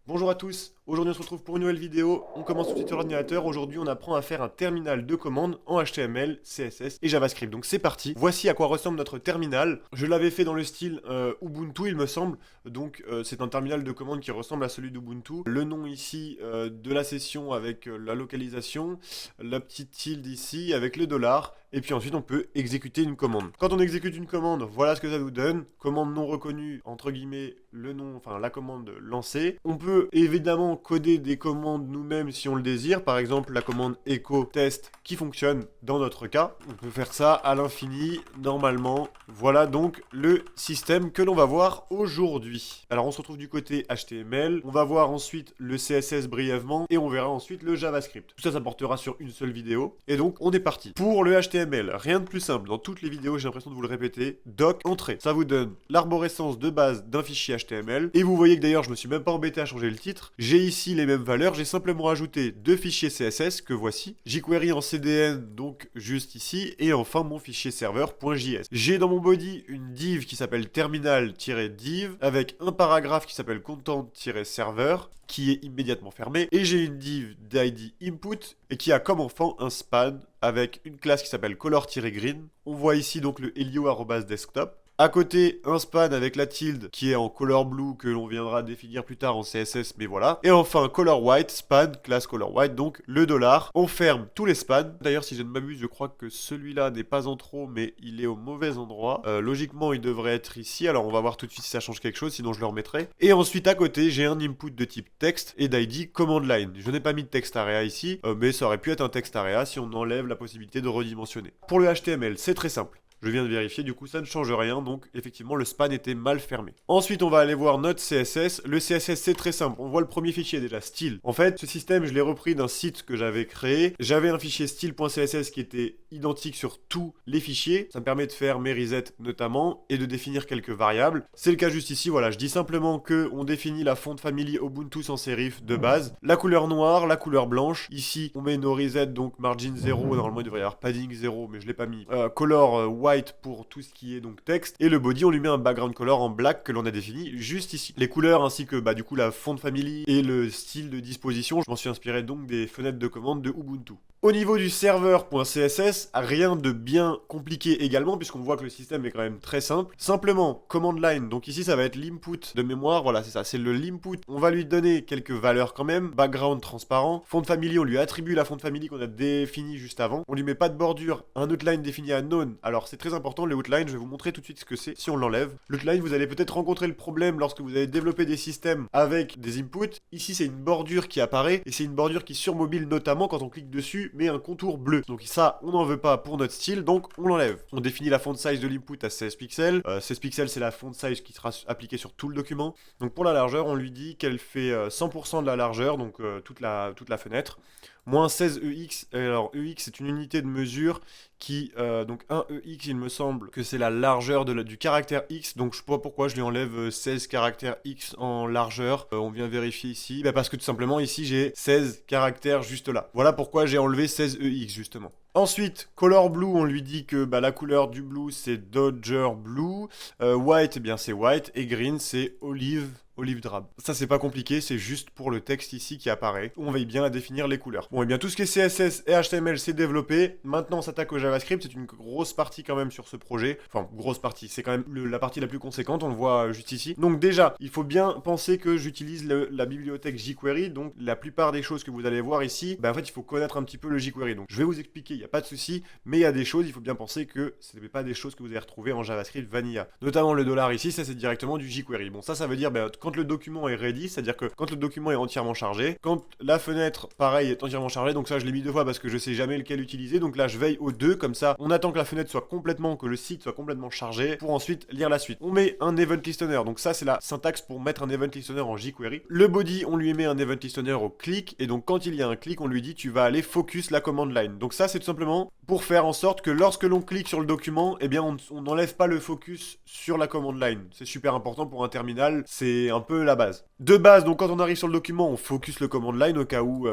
Bonjour à tous, aujourd'hui on se retrouve pour une nouvelle vidéo, on commence tout de suite sur l'ordinateur, aujourd'hui on apprend à faire un terminal de commande en HTML, CSS et JavaScript. Donc c'est parti, voici à quoi ressemble notre terminal. Je l'avais fait dans le style Ubuntu il me semble, donc c'est un terminal de commande qui ressemble à celui d'Ubuntu. Le nom ici de la session avec la localisation, la petite tilde ici avec le dollar, et puis ensuite on peut exécuter une commande. Quand on exécute une commande, voilà ce que ça nous donne, commande non reconnue, entre guillemets, le nom, enfin la commande lancée. On peut évidemment coder des commandes nous-mêmes si on le désire, par exemple la commande echo test qui fonctionne dans notre cas. On peut faire ça à l'infini, normalement. Voilà donc le système que l'on va voir aujourd'hui. Alors on se retrouve du côté HTML, on va voir ensuite le CSS brièvement, et on verra ensuite le JavaScript. Tout ça, ça portera sur une seule vidéo, et donc on est parti. Pour le HTML, rien de plus simple, dans toutes les vidéos j'ai l'impression de vous le répéter, doc, entrée. Ça vous donne l'arborescence de base d'un fichier HTML, et vous voyez que d'ailleurs je me suis même pas embêté à changer le titre. J'ai ici les mêmes valeurs, j'ai simplement ajouté deux fichiers CSS que voici, jQuery en CDN, donc juste ici, et enfin mon fichier serveur.js. J'ai dans mon body une div qui s'appelle terminal-div, avec un paragraphe qui s'appelle content-server, qui est immédiatement fermé, et j'ai une div d'id input, et qui a comme enfant un span, avec une classe qui s'appelle color-green. On voit ici donc le helio@desktop. À côté, un span avec la tilde qui est en color blue que l'on viendra définir plus tard en CSS, mais voilà. Et enfin, color white, span, classe color white, donc le dollar. On ferme tous les spans. D'ailleurs, si je ne m'abuse, je crois que celui-là n'est pas en trop, mais il est au mauvais endroit. Logiquement, il devrait être ici. Alors, on va voir tout de suite si ça change quelque chose, sinon je le remettrai. Et ensuite, à côté, j'ai un input de type texte et d'ID command line. Je n'ai pas mis de text area ici, mais ça aurait pu être un text area si on enlève la possibilité de redimensionner. Pour le HTML, c'est très simple. Je viens de vérifier, du coup ça ne change rien, donc effectivement le span était mal fermé. Ensuite on va aller voir notre CSS. Le CSS c'est très simple, on voit le premier fichier déjà, style. En fait ce système je l'ai repris d'un site que j'avais créé. J'avais un fichier style.css qui était identique sur tous les fichiers. Ça me permet de faire mes resets notamment et de définir quelques variables. C'est le cas juste ici, voilà, je dis simplement que on définit la font family Ubuntu sans serif de base. La couleur noire, la couleur blanche. Ici on met nos resets, donc margin 0, normalement il devrait y avoir padding 0 mais je l'ai pas mis. Color white pour tout ce qui est donc texte, et le body on lui met un background color en black que l'on a défini juste ici. Les couleurs ainsi que du coup la font family et le style de disposition, je m'en suis inspiré donc des fenêtres de commande de Ubuntu. Au niveau du serveur.css, rien de bien compliqué également, puisqu'on voit que le système est quand même très simple. Simplement, command line, donc ici ça va être l'input de mémoire, voilà c'est ça, c'est le l'input. On va lui donner quelques valeurs quand même, background transparent, font family, on lui attribue la font family qu'on a définie juste avant. On lui met pas de bordure, un outline défini à none, alors c'est très important le outline, je vais vous montrer tout de suite ce que c'est si on l'enlève. L'outline, vous allez peut-être rencontrer le problème lorsque vous avez développé des systèmes avec des inputs. Ici c'est une bordure qui apparaît, et c'est une bordure qui sur mobile notamment quand on clique dessus met un contour bleu. Donc ça, on n'en veut pas pour notre style, donc on l'enlève. On définit la font size de l'input à 16 pixels. 16 pixels, c'est la font size qui sera appliquée sur tout le document. Donc pour la largeur, on lui dit qu'elle fait 100% de la largeur, donc toute la fenêtre. Moins 16 EX, alors EX c'est une unité de mesure qui, donc 1 EX il me semble que c'est la largeur du caractère X, donc je sais pas pourquoi je lui enlève 16 caractères X en largeur, on vient vérifier ici, parce que tout simplement ici j'ai 16 caractères juste là, voilà pourquoi j'ai enlevé 16 EX justement. Ensuite, color blue, on lui dit que la couleur du blue c'est Dodger Blue, white, eh bien c'est white, et green c'est olive drab. Ça c'est pas compliqué, c'est juste pour le texte ici qui apparaît. On veille bien à définir les couleurs. Bon et bien tout ce qui est CSS et HTML c'est développé. Maintenant on s'attaque au JavaScript, c'est une grosse partie quand même sur ce projet. Enfin grosse partie, c'est quand même la partie la plus conséquente, on le voit juste ici. Donc déjà, il faut bien penser que j'utilise la bibliothèque jQuery, donc la plupart des choses que vous allez voir ici, en fait il faut connaître un petit peu le jQuery. Donc je vais vous expliquer, il n'y a pas de souci, mais il y a des choses, il faut bien penser que ce n'est pas des choses que vous allez retrouver en JavaScript vanilla. Notamment le dollar ici, ça c'est directement du jQuery. Bon ça veut dire quand le document est ready, c'est-à-dire que quand le document est entièrement chargé, quand la fenêtre, pareil, est entièrement chargée, donc ça je l'ai mis deux fois parce que je sais jamais lequel utiliser, donc là je veille aux deux, comme ça on attend que la fenêtre soit complètement, que le site soit complètement chargé pour ensuite lire la suite. On met un event listener, donc ça c'est la syntaxe pour mettre un event listener en jQuery. Le body, on lui met un event listener au clic, et donc quand il y a un clic, on lui dit tu vas aller focus la command line. Donc ça c'est tout simplement pour faire en sorte que lorsque l'on clique sur le document, eh bien on n'enlève pas le focus sur la command line. C'est super important pour un terminal, c'est un peu la base. De base, donc quand on arrive sur le document, on focus le command line au cas où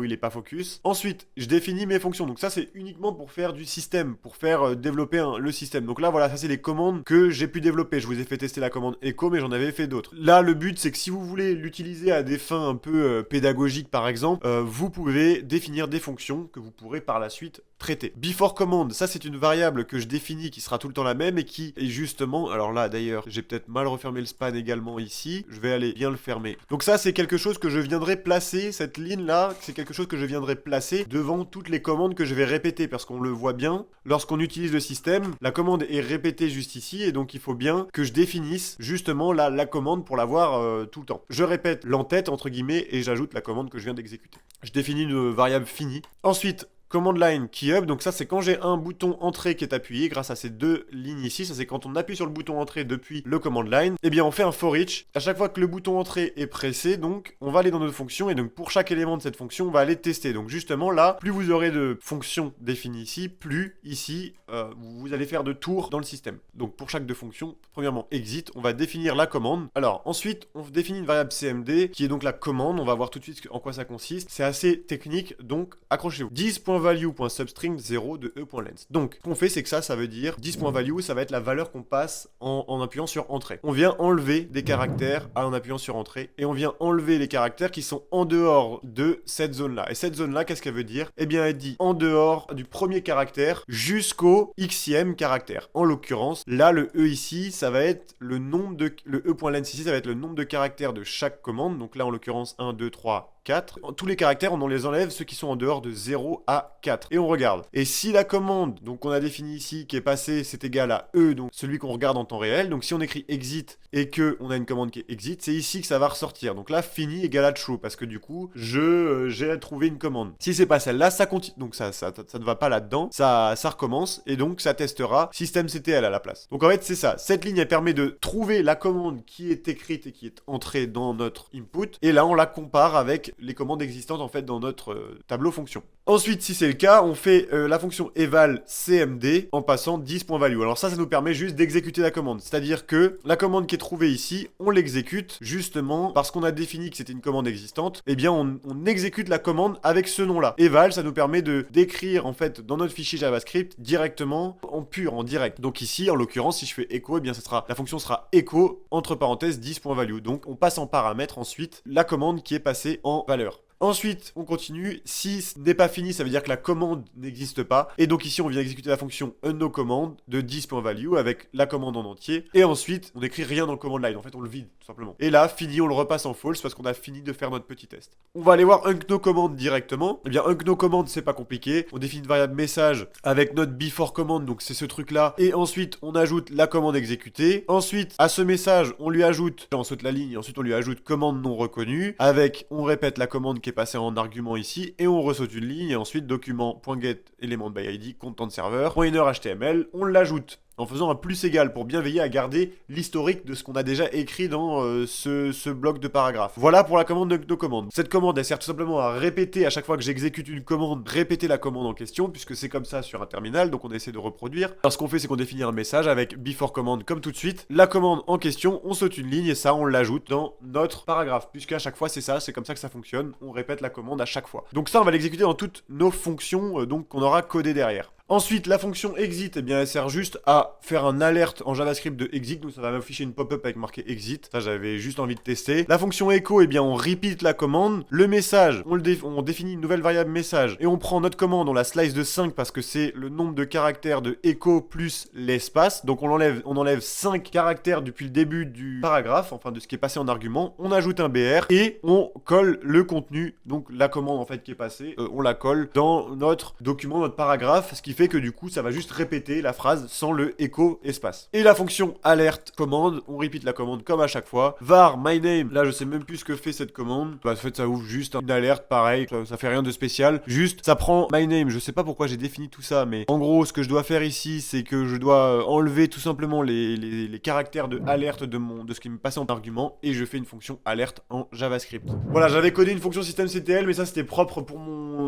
il n'est pas focus. Ensuite, je définis mes fonctions. Donc ça, c'est uniquement pour faire du système, pour faire développer le système. Donc là, voilà, ça c'est les commandes que j'ai pu développer. Je vous ai fait tester la commande echo, mais j'en avais fait d'autres. Là, le but, c'est que si vous voulez l'utiliser à des fins un peu pédagogiques, par exemple, vous pouvez définir des fonctions que vous pourrez par la suite traiter. Before command, ça c'est une variable que je définis qui sera tout le temps la même et qui est justement, alors là d'ailleurs, j'ai peut-être mal refermé le span également ici, je vais aller bien le fermer. Donc ça c'est quelque chose que je viendrai placer, cette ligne là, c'est quelque chose que je viendrai placer devant toutes les commandes que je vais répéter, parce qu'on le voit bien, lorsqu'on utilise le système, la commande est répétée juste ici, et donc il faut bien que je définisse justement la commande pour l'avoir tout le temps. Je répète l'entête entre guillemets, et j'ajoute la commande que je viens d'exécuter. Je définis une variable finie. Ensuite, command line key-up, donc ça c'est quand j'ai un bouton entrée qui est appuyé grâce à ces deux lignes ici, ça c'est quand on appuie sur le bouton entrée depuis le command line, et bien on fait un for each, à chaque fois que le bouton entrée est pressé, donc on va aller dans notre fonction, et donc pour chaque élément de cette fonction, on va aller tester. Donc justement là, plus vous aurez de fonctions définies ici, plus ici, vous allez faire de tours dans le système. Donc pour chaque deux fonctions, premièrement exit, on va définir la commande. Alors ensuite, on définit une variable cmd, qui est donc la commande, on va voir tout de suite en quoi ça consiste, c'est assez technique, donc accrochez-vous. 10.value.substring 0 de e.length. Donc, ce qu'on fait, c'est que ça veut dire 10.value, ça va être la valeur qu'on passe en appuyant sur entrée. On vient enlever des caractères en appuyant sur entrée, et on vient enlever les caractères qui sont en dehors de cette zone-là. Et cette zone-là, qu'est-ce qu'elle veut dire? Eh bien, elle dit en dehors du premier caractère jusqu'au xème caractère. En l'occurrence, là, le e ici, ça va être le nombre de... Le e.length ici, ça va être le nombre de caractères de chaque commande. Donc là, en l'occurrence, 1, 2, 3, 4. Tous les caractères, on les enlève, ceux qui sont en dehors de 0 à 4. Et on regarde. Et si la commande, donc on a défini ici, qui est passée, c'est égal à E, donc celui qu'on regarde en temps réel. Donc si on écrit exit et que on a une commande qui est exit, c'est ici que ça va ressortir. Donc là, fini égale à true, parce que du coup, j'ai trouvé une commande. Si c'est pas celle-là, ça continue. Donc ça ne va pas là-dedans. Ça recommence, et donc ça testera systemctl à la place. Donc en fait, c'est ça. Cette ligne, elle permet de trouver la commande qui est écrite et qui est entrée dans notre input. Et là, on la compare avec les commandes existantes en fait dans notre tableau fonction. Ensuite, si c'est le cas, on fait la fonction eval cmd en passant 10.value. Alors ça nous permet juste d'exécuter la commande. C'est-à-dire que la commande qui est trouvée ici, on l'exécute justement parce qu'on a défini que c'était une commande existante. Eh bien, on exécute la commande avec ce nom-là. Eval, ça nous permet de d'écrire en fait dans notre fichier JavaScript directement en direct. Donc ici, en l'occurrence, si je fais echo, eh bien la fonction sera echo entre parenthèses 10.value. Donc on passe en paramètre ensuite la commande qui est passée en valeur. Ensuite, on continue. Si ce n'est pas fini, ça veut dire que la commande n'existe pas. Et donc ici, on vient exécuter la fonction unknowCommand de 10.value avec la commande en entier. Et ensuite, on n'écrit rien dans le command line. En fait, on le vide, tout simplement. Et là, fini, on le repasse en false parce qu'on a fini de faire notre petit test. On va aller voir unknowCommand directement. Eh bien, unknowCommand, c'est pas compliqué. On définit une variable message avec notre before command, donc c'est ce truc-là. Et ensuite, on ajoute la commande exécutée. Ensuite, à ce message, on lui ajoute, on saute la ligne, et ensuite on lui ajoute commande non reconnue. Avec, on répète la commande qui est passée en argument ici, et on ressaute une ligne, et ensuite document.get element by id, content server, .inner HTML, on l'ajoute en faisant un plus égal pour bien veiller à garder l'historique de ce qu'on a déjà écrit dans ce bloc de paragraphe. Voilà pour la commande de commande. Cette commande, elle sert tout simplement à répéter à chaque fois que j'exécute une commande, répéter la commande en question, puisque c'est comme ça sur un terminal, donc on essaie de reproduire. Alors ce qu'on fait, c'est qu'on définit un message avec before command comme tout de suite. La commande en question, on saute une ligne et ça, on l'ajoute dans notre paragraphe, puisqu'à chaque fois, c'est ça, c'est comme ça que ça fonctionne. On répète la commande à chaque fois. Donc ça, on va l'exécuter dans toutes nos fonctions donc qu'on aura codées derrière. Ensuite, la fonction exit, eh bien, elle sert juste à faire un alerte en JavaScript de exit, donc ça va m'afficher une pop-up avec marqué exit. Ça, j'avais juste envie de tester. La fonction echo, eh bien, on repeat la commande. Le message, on définit une nouvelle variable message et on prend notre commande, on la slice de 5 parce que c'est le nombre de caractères de echo plus l'espace. Donc on enlève 5 caractères depuis le début du paragraphe, enfin de ce qui est passé en argument. On ajoute un BR et on colle le contenu, donc la commande en fait qui est passée, on la colle dans notre document, notre paragraphe, ce qui fait que du coup ça va juste répéter la phrase sans le echo espace. Et la fonction alerte commande, on repeat la commande comme à chaque fois. Var my name, là je sais même plus ce que fait cette commande. Bah, en fait ça ouvre juste une alerte pareil, ça fait rien de spécial. Juste ça prend my name, je sais pas pourquoi j'ai défini tout ça, mais en gros ce que je dois faire ici c'est que je dois enlever tout simplement les caractères de alerte de ce qui me passait en argument et je fais une fonction alerte en JavaScript. Voilà, j'avais codé une fonction systemctl mais ça c'était propre pour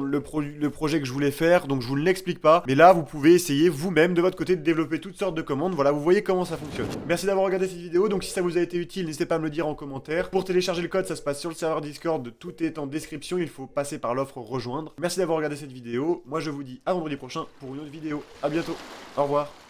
le projet que je voulais faire, donc je vous l'explique pas. Mais là, vous pouvez essayer vous-même de votre côté de développer toutes sortes de commandes. Voilà, vous voyez comment ça fonctionne. Merci d'avoir regardé cette vidéo. Donc si ça vous a été utile, n'hésitez pas à me le dire en commentaire. Pour télécharger le code, ça se passe sur le serveur Discord. Tout est en description. Il faut passer par l'offre rejoindre. Merci d'avoir regardé cette vidéo. Moi, je vous dis à vendredi prochain pour une autre vidéo. À bientôt. Au revoir.